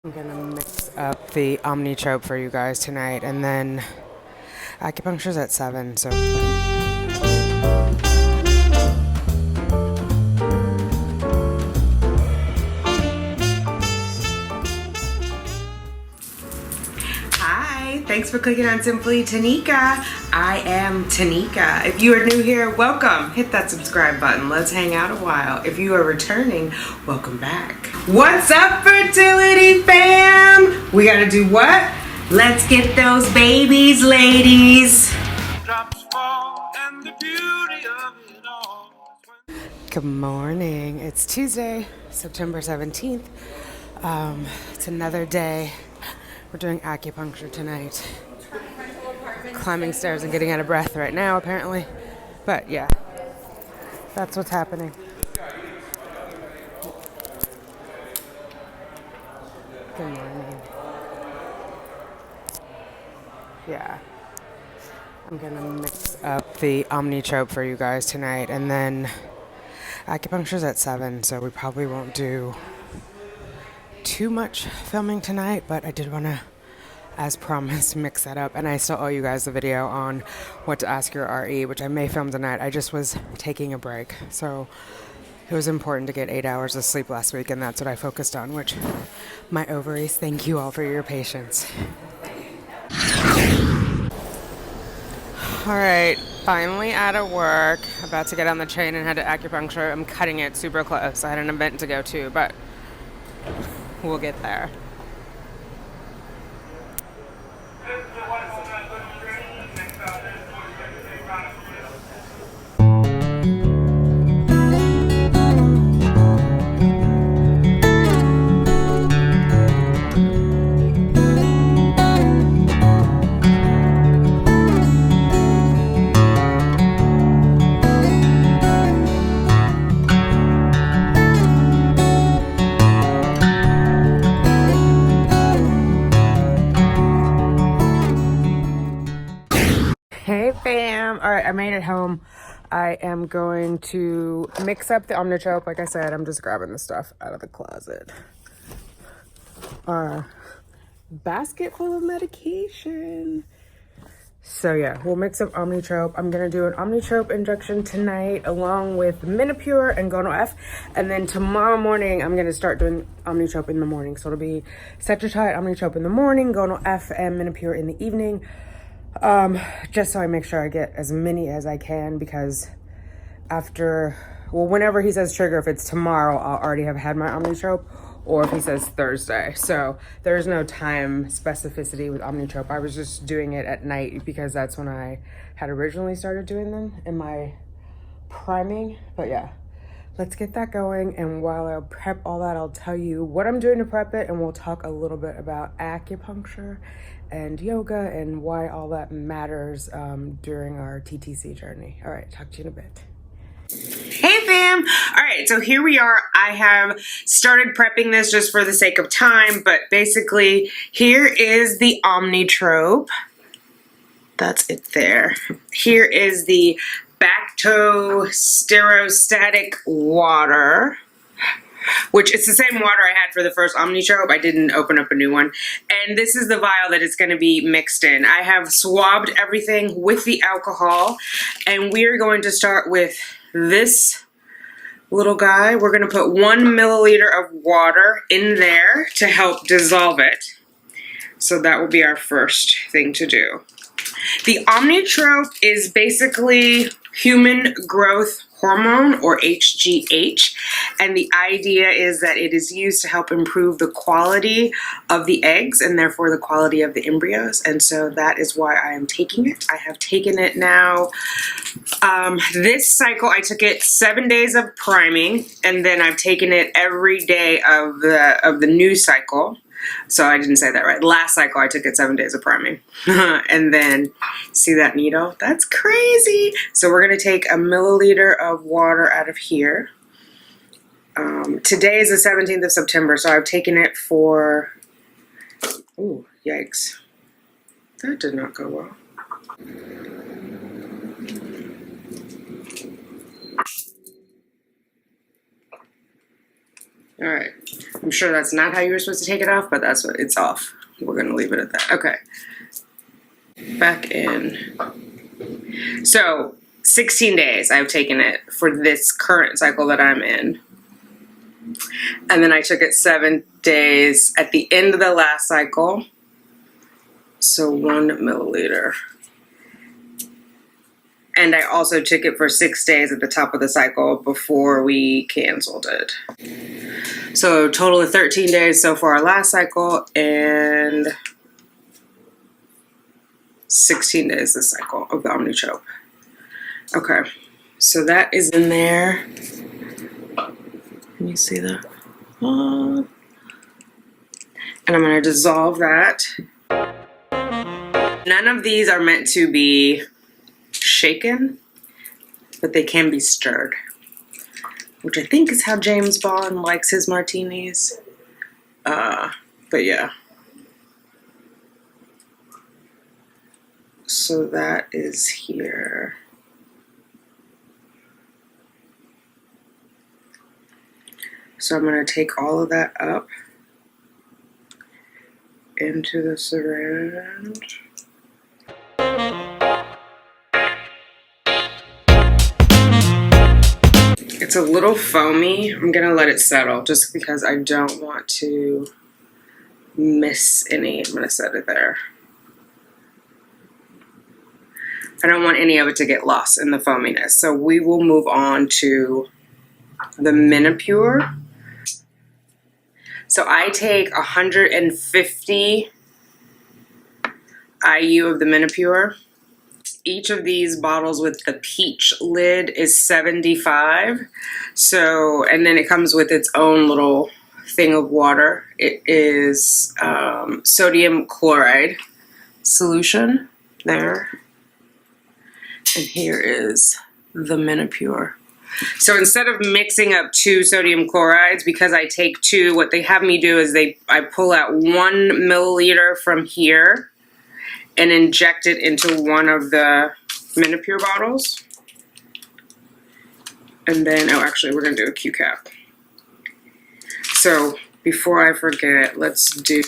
I'm gonna mix up the Omnitrope for you guys tonight, and then acupuncture's at 7, so. Hi, thanks for clicking on Simply Tanika. I am Tanika. If you are new here, welcome. Hit that subscribe button. Let's hang out a while. If you are returning, welcome back. What's up, fertility fam? We gotta do what? Let's get those babies, ladies. Drops fall and the beauty of it all. Good morning. It's Tuesday, September 17th. It's another day. We're doing acupuncture tonight. Climbing stairs and getting out of breath right now, apparently. But yeah, that's what's happening. Good morning. Yeah. I'm gonna mix up the Omnitrope for you guys tonight, and then acupuncture's at 7, so we probably won't do too much filming tonight, but I did want to, as promised, mix that up. And I still owe you guys the video on what to ask your RE, which I may film tonight. I just was taking a break, so it was important to get 8 hours of sleep last week, and that's what I focused on, which my ovaries, thank you all for your patience. All right, finally out of work, about to get on the train and head to acupuncture. I'm cutting it super close. I had an event to go to, but we'll get there. Hey fam! Alright, I made it home. I am going to mix up the Omnitrope. Like I said, I'm just grabbing the stuff out of the closet. Our basket full of medication. So yeah, we'll mix up Omnitrope. I'm gonna do an Omnitrope injection tonight along with Menopur and Gonal-F. And then tomorrow morning, I'm gonna start doing Omnitrope in the morning. So it'll be Cetrotide, Omnitrope in the morning, Gonal-F and Menopur in the evening. Just so I make sure I get as many as I can, because whenever he says trigger, if it's tomorrow, I'll already have had my Omnitrope, or if he says Thursday. So there's no time specificity with Omnitrope. I was just doing it at night because that's when I had originally started doing them in my priming. But yeah, let's get that going. And while I prep all that, I'll tell you what I'm doing to prep it, and we'll talk a little bit about acupuncture and yoga and why all that matters during our TTC journey. All right, talk to you in a bit. Hey fam! All right, so here we are. I have started prepping this just for the sake of time, but basically here is the Omnitrope. That's it there. Here is the bactosterostatic water, which it's the same water I had for the first Omnitrope. I didn't open up a new one. And this is the vial that it's going to be mixed in. I have swabbed everything with the alcohol, and we're going to start with this little guy. We're going to put 1 milliliter of water in there to help dissolve it. So that will be our first thing to do. The Omnitrope is basically human growth hormone, or HGH, and the idea is that it is used to help improve the quality of the eggs and therefore the quality of the embryos, and so that is why I am taking it. I have taken it now. This cycle I took it 7 days of priming, and then I've taken it every day of the new cycle. So I didn't say that right. Last cycle I took it 7 days of priming. And then, see that needle? That's crazy. So we're going to take 1 milliliter of water out of here. Today is the 17th of September, so I've taken it for, ooh, yikes. That did not go well. All right. I'm sure that's not how you were supposed to take it off, but that's what it's off. We're going to leave it at that. Okay. Back in. So 16 days I've taken it for this current cycle that I'm in. And then I took it 7 days at the end of the last cycle. So 1 milliliter. And I also took it for 6 days at the top of the cycle before we canceled it. So total of 13 days so far last cycle and 16 days this cycle of the Omnitrope. Okay, so that is in there. Can you see that? And I'm going to dissolve that. None of these are meant to be shaken, but they can be stirred, which I think is how James Bond likes his martinis. But yeah. So that is here. So I'm going to take all of that up into the syringe. It's a little foamy. I'm going to let it settle just because I don't want to miss any. I'm going to set it there. I don't want any of it to get lost in the foaminess. So we will move on to the Menopur. So I take 150 IU of the Menopur. Each of these bottles with the peach lid is 75. So, and then it comes with its own little thing of water. It is sodium chloride solution there. And here is the Menopur. So instead of mixing up 2 sodium chlorides, because I take 2, what they have me do is I pull out 1 milliliter from here and inject it into one of the Menopur bottles. And then, oh, actually, we're going to do a Q cap. So before I forget, let's do,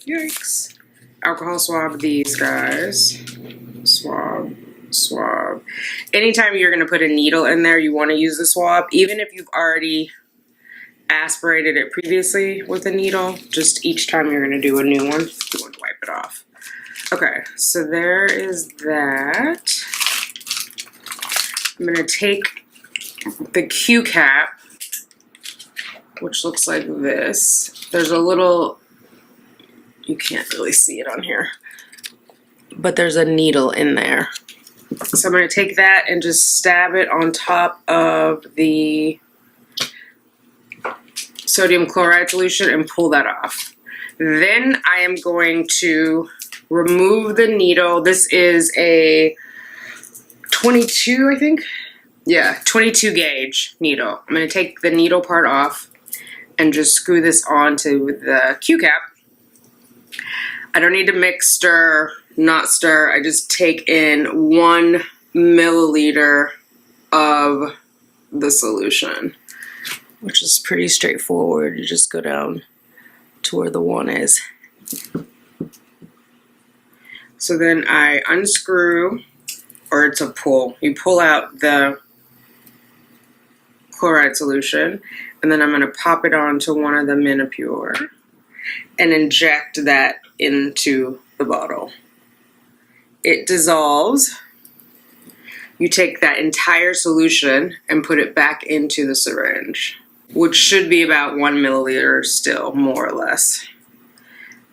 yikes, alcohol swab these guys. Swab. Swab. Anytime you're going to put a needle in there, you want to use the swab, even if you've already aspirated it previously with a needle. Just each time you're going to do a new one, you want to wipe it off. Okay, so there is that. I'm going to take the Q cap, which looks like this. There's a little, you can't really see it on here, but there's a needle in there. So I'm going to take that and just stab it on top of the sodium chloride solution and pull that off. Then I am going to remove the needle. This is a 22, I think. Yeah, 22 gauge needle. I'm going to take the needle part off and just screw this onto the Q cap. I don't need to mix, stir, not stir. I just take in 1 milliliter of the solution, which is pretty straightforward. You just go down to where the 1 is. So then I unscrew, or it's a pull. You pull out the chloride solution, and then I'm going to pop it onto one of the Menopur and inject that into the bottle. It dissolves. You take that entire solution and put it back into the syringe, which should be about 1 milliliter still, more or less.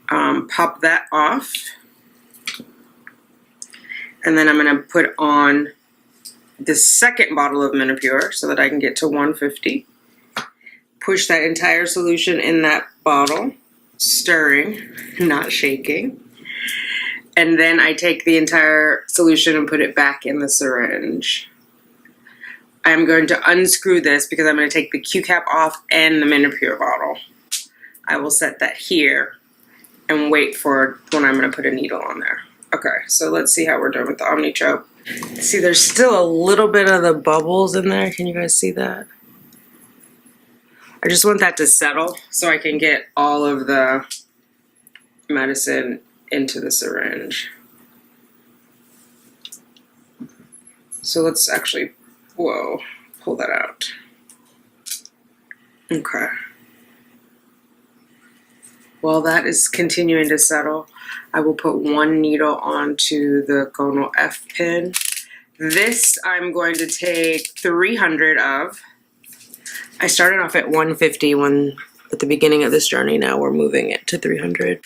Pop that off. And then I'm going to put on the second bottle of Menopur so that I can get to 150. Push that entire solution in that bottle, stirring, not shaking. And then I take the entire solution and put it back in the syringe. I'm going to unscrew this because I'm going to take the Q cap off and the Menopur bottle. I will set that here and wait for when I'm going to put a needle on there. Okay, so let's see how we're doing with the Omnitrope. See, there's still a little bit of the bubbles in there. Can you guys see that? I just want that to settle so I can get all of the medicine into the syringe. So let's actually, whoa, pull that out. Okay. While that is continuing to settle, I will put one needle onto the Gonal-F pin. This I'm going to take 300 of. I started off at 150 when at the beginning of this journey. Now we're moving it to 300.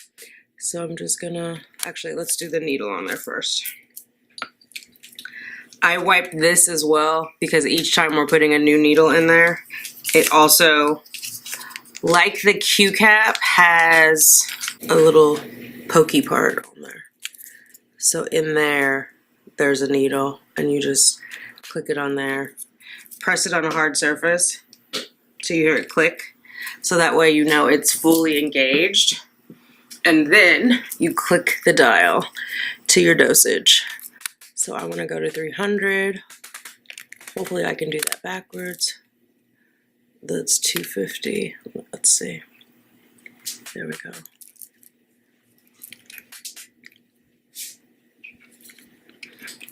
So I'm just gonna, actually let's do the needle on there first. I wipe this as well because each time we're putting a new needle in there, it also, like the Q cap, has a little pokey part on there. So in there, there's a needle and you just click it on there. Press it on a hard surface till you hear it click. So that way you know it's fully engaged. And then you click the dial to your dosage. So I want to go to 300. Hopefully I can do that backwards. That's 250. Let's see. There we go.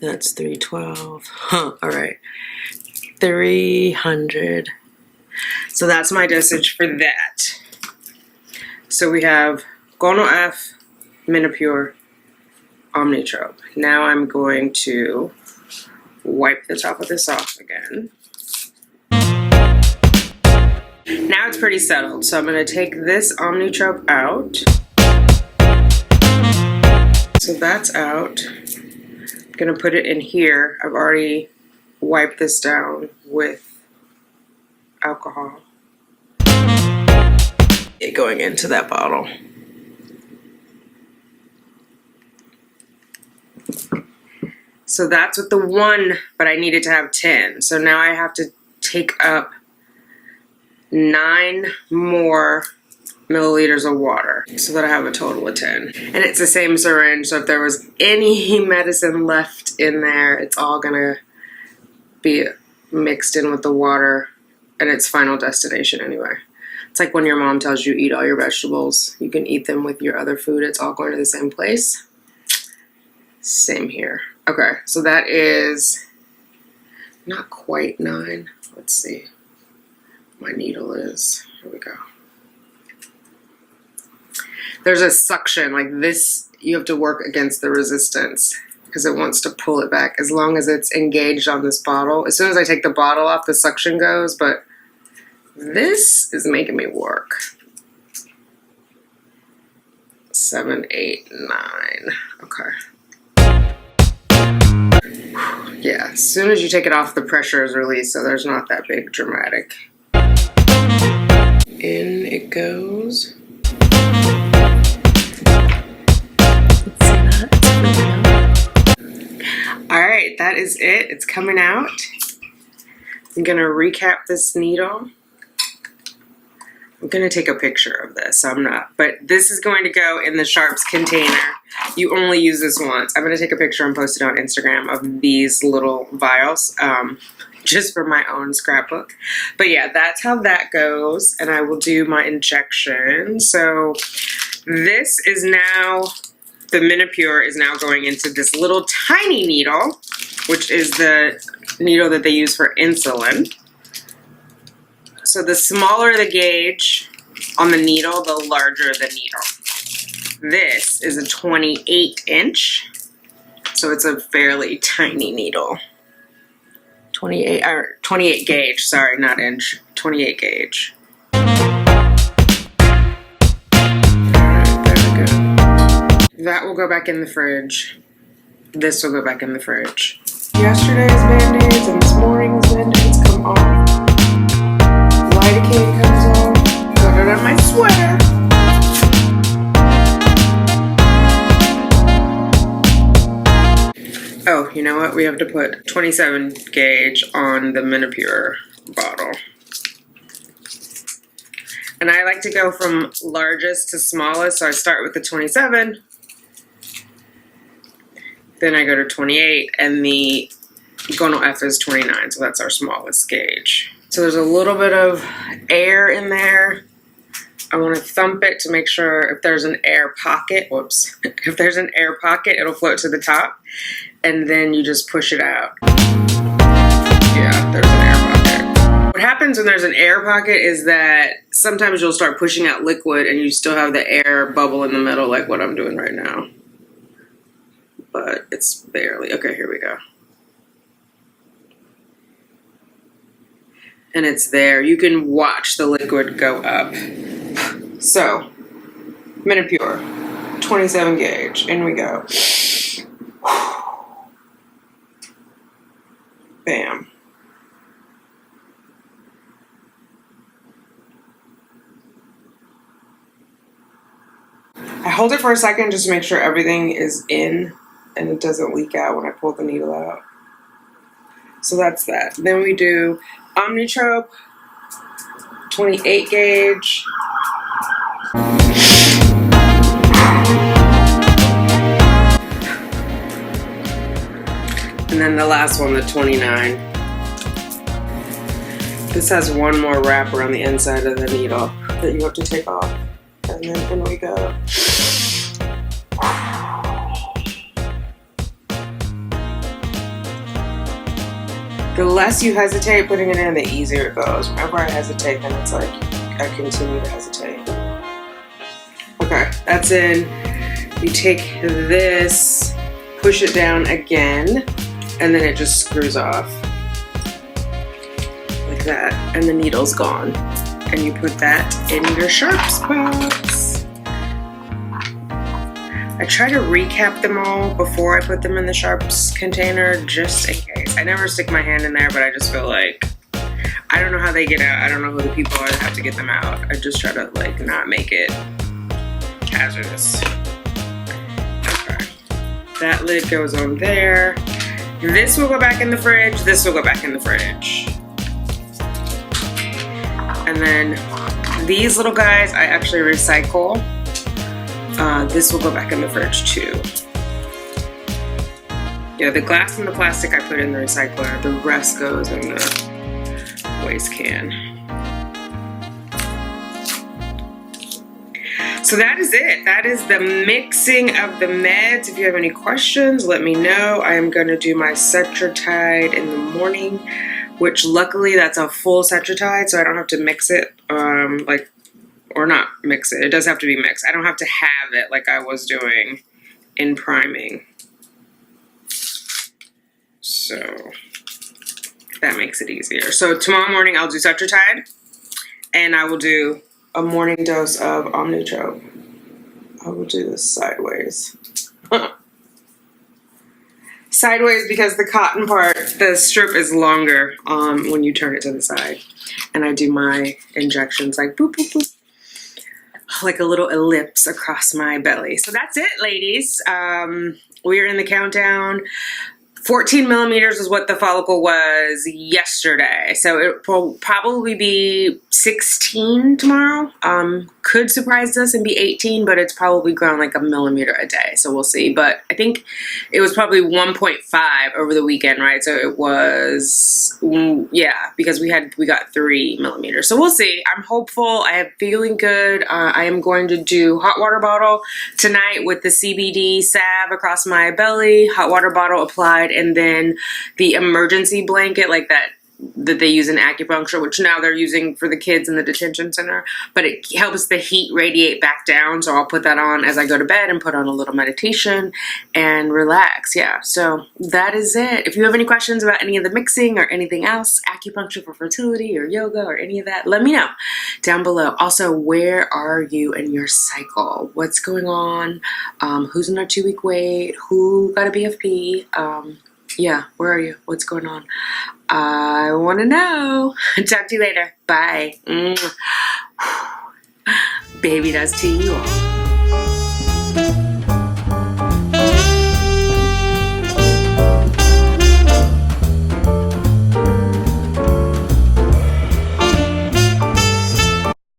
That's 312. Huh, all right. 300. So that's my dosage for that. So we have Gonal-F, Menopur, Omnitrope. Now I'm going to wipe the top of this off again. Now it's pretty settled, so I'm going to take this Omnitrope out. So that's out. I'm going to put it in here. I've already wiped this down with alcohol. It going into that bottle. So that's with the 1, but I needed to have 10. So now I have to take up 9 more milliliters of water so that I have a total of 10. And it's the same syringe, so if there was any medicine left in there, it's all gonna be mixed in with the water at its final destination anyway. It's like when your mom tells you eat all your vegetables, you can eat them with your other food, it's all going to the same place. Same here. Okay, so that is not quite 9. Let's see. My needle is, here we go. There's a suction, like this, you have to work against the resistance because it wants to pull it back as long as it's engaged on this bottle. As soon as I take the bottle off, the suction goes, but this is making me work. 7, 8, 9, okay. Yeah, as soon as you take it off, the pressure is released, so there's not that big dramatic. In it goes. Alright, that is it. It's coming out. I'm going to recap this needle. I'm going to take a picture of this, so I'm not. But this is going to go in the Sharps container. You only use this once. I'm going to take a picture and post it on Instagram of these little vials, just for my own scrapbook. But yeah, that's how that goes. And I will do my injection. So this is now, the Menopur is now going into this little tiny needle, which is the needle that they use for insulin. So the smaller the gauge on the needle, the larger the needle. This is a 28 inch, so it's a fairly tiny needle. 28 gauge, sorry, not inch, 28 gauge. There we go. That will go back in the fridge. This will go back in the fridge. Yesterday's Band-Aids and this morning's Band-Aids come off. Lidocaine comes off. Got it on my sweater. Oh, you know what? We have to put 27 gauge on the Menopur bottle. And I like to go from largest to smallest, so I start with the 27. Then I go to 28, and the Gonal-F is 29, so that's our smallest gauge. So there's a little bit of air in there. I want to thump it to make sure if there's an air pocket, whoops, if there's an air pocket, it'll float to the top, and then you just push it out. Yeah, there's an air pocket. What happens when there's an air pocket is that sometimes you'll start pushing out liquid and you still have the air bubble in the middle like what I'm doing right now. But it's barely, okay, here we go. And it's there. You can watch the liquid go up. So, Menopur, 27 gauge, in we go. Bam. I hold it for a second just to make sure everything is in and it doesn't leak out when I pull the needle out. So that's that. Then we do Omnitrope, 28 gauge. And then the last one, the 29. This has one more wrap around the inside of the needle that you have to take off. And then in we go. The less you hesitate putting it in, the easier it goes. Whenever I hesitate, then it's like I continue to hesitate. Okay, that's in. You take this, push it down again, and then it just screws off. Like that. And the needle's gone. And you put that in your sharps box. I try to recap them all before I put them in the sharps container, just in case. I never stick my hand in there, but I just feel like, I don't know how they get out. I don't know who the people are that have to get them out. I just try to like not make it hazardous. Okay. That lid goes on there. This will go back in the fridge. This will go back in the fridge. And then these little guys, I actually recycle. This will go back in the fridge too. Yeah, the glass and the plastic I put in the recycler. The rest goes in the waste can. So that is it. That is the mixing of the meds. If you have any questions, let me know. I am going to do my Cetrotide in the morning, which luckily that's a full Cetrotide, so I don't have to mix it, or not mix it. It does have to be mixed. I don't have to have it like I was doing in priming. So that makes it easier. So tomorrow morning I'll do Cetrotide, and I will do a morning dose of Omnitrope. I will do this sideways. Sideways because the cotton part, the strip is longer when you turn it to the side. And I do my injections like boop, boop, boop. Like a little ellipse across my belly. So that's it, ladies. We are in the countdown. 14 millimeters is what the follicle was yesterday. So it will probably be 16 tomorrow. Could surprise us and be 18, but it's probably grown like a millimeter a day. So we'll see. But I think it was probably 1.5 over the weekend, right? So it was, yeah, because we got 3 millimeters. So we'll see. I'm hopeful. I am feeling good. I am going to do hot water bottle tonight with the CBD salve across my belly, hot water bottle applied, and then the emergency blanket like that they use in acupuncture, which now they're using for the kids in the detention center, but it helps the heat radiate back down. So I'll put that on as I go to bed and put on a little meditation and relax. Yeah, so that is it. If you have any questions about any of the mixing or anything else, acupuncture for fertility or yoga or any of that, let me know down below. Also, where are you in your cycle? What's going on? Who's in their 2-week wait? Who got a BFP? Yeah, where are you? What's going on? I want to know. Talk to you later. Bye. Baby does to you all.